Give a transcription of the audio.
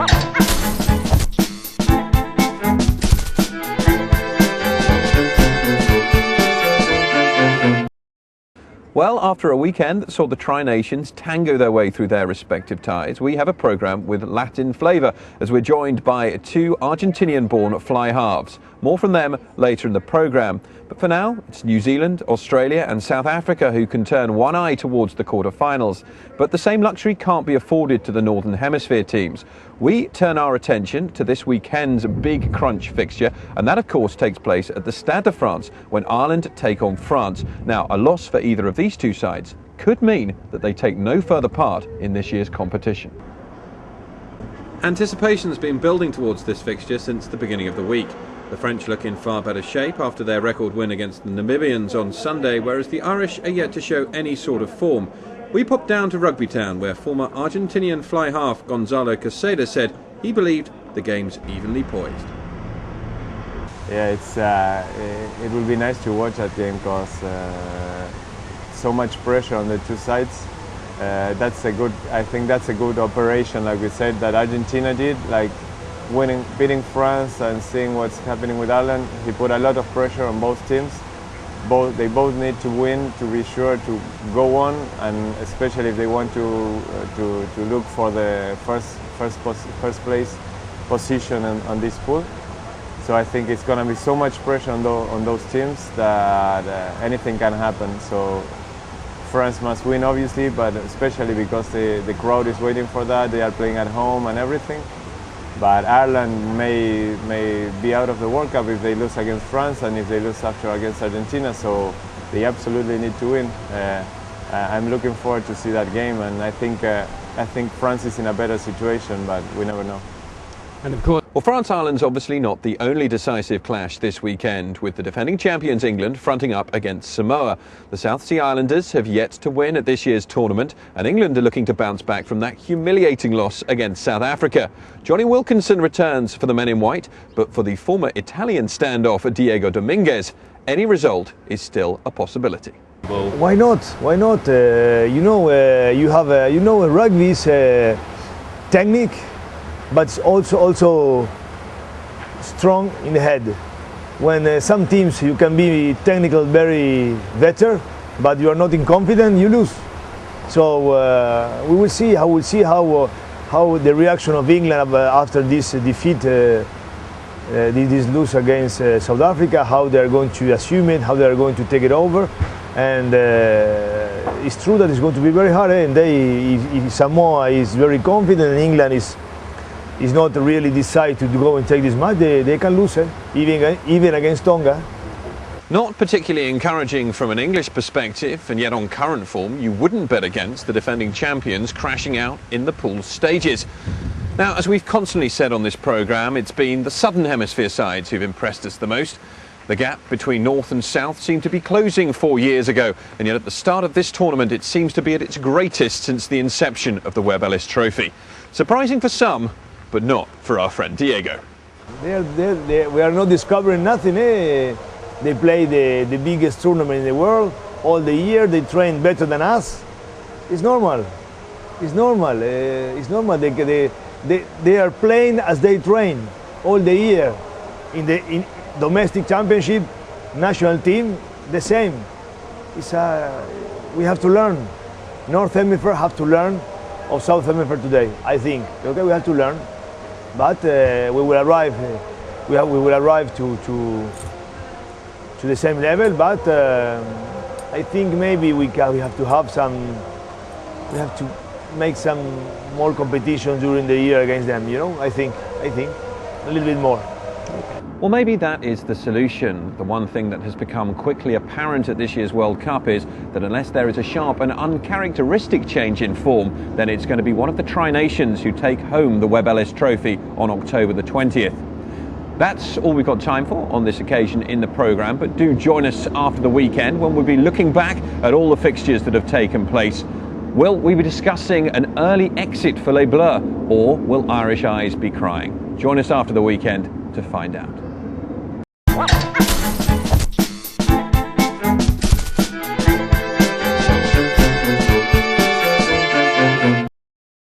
Well, after a weekend that saw the Tri-Nations tango their way through their respective ties, we have a programme with Latin flavour as we're joined by two Argentinian-born fly halves. More from them later in the programme. But for now, it's New Zealand, Australia and South Africa who can turn one eye towards the quarter-finals. But the same luxury can't be afforded to the Northern Hemisphere teams. We turn our attention to this weekend's big crunch fixture, and that of course takes place at the Stade de France when Ireland take on France. Now, a loss for either of these two sides could mean that they take no further part in this year's competition. Anticipation's been building towards this fixture since the beginning of the week. The French look in far better shape after their record win against the Namibians on Sunday, whereas the Irish are yet to show any sort of form. We popped down to Rugby Town, where former Argentinian fly half Gonzalo Quesada said he believed the game's evenly poised. Yeah, it will be nice to watch that game because so much pressure on the two sides. I think that's a good operation, like we said, that Argentina did, like beating France and seeing what's happening with Ireland. He put a lot of pressure on both teams. They both need to win to be sure to go on, and especially if they want to look for the first place position on this pool. So I think it's going to be so much pressure on those teams that anything can happen. So France must win, obviously, but especially because the crowd is waiting for that. They are playing at home and everything. But Ireland may be out of the World Cup if they lose against France and if they lose after against Argentina. So they absolutely need to win. I'm looking forward to see that game, and I think France is in a better situation, but we never know. And of course, well, France-Ireland's obviously not the only decisive clash this weekend, with the defending champions England fronting up against Samoa. The South Sea Islanders have yet to win at this year's tournament, and England are looking to bounce back from that humiliating loss against South Africa. Johnny Wilkinson returns for the men in white, but for the former Italian standoff Diego Dominguez, any result is still a possibility. Well, why not? Why not? Rugby is technique, but it's also strong in the head. When some teams you can be technical very better, but you are not in confidence, you lose. So we will see how the reaction of England after this defeat, this lose against South Africa, how they are going to assume it, how they are going to take it over. And it's true that it's going to be very hard. And if Samoa is very confident and England is not really decide to go and take this match, they can lose, even against Tonga. Not particularly encouraging from an English perspective, and yet on current form you wouldn't bet against the defending champions crashing out in the pool stages. Now, as we've constantly said on this programme, it's been the Southern Hemisphere sides who've impressed us the most. The gap between North and South seemed to be closing 4 years ago, and yet at the start of this tournament it seems to be at its greatest since the inception of the Webb Ellis Trophy. Surprising for some, but not for our friend Diego. We are not discovering nothing. They play the biggest tournament in the world all the year. They train better than us. It's normal. It's normal. It's normal. They are playing as they train all the year. In domestic championship, national team, the same. We have to learn. North Hemisphere have to learn of South Hemisphere today, I think. Okay, we have to learn, but we will arrive. We will arrive to the same level. But I think maybe we have to have some. We have to make some more competition during the year against them. You know, I think a little bit more. Well, maybe that is the solution. The one thing that has become quickly apparent at this year's World Cup is that unless there is a sharp and uncharacteristic change in form, then it's going to be one of the Tri-Nations who take home the Webb Ellis Trophy on October the 20th. That's all we've got time for on this occasion in the programme, but do join us after the weekend when we'll be looking back at all the fixtures that have taken place. Will we be discussing an early exit for Les Bleus, or will Irish eyes be crying? Join us after the weekend to find out.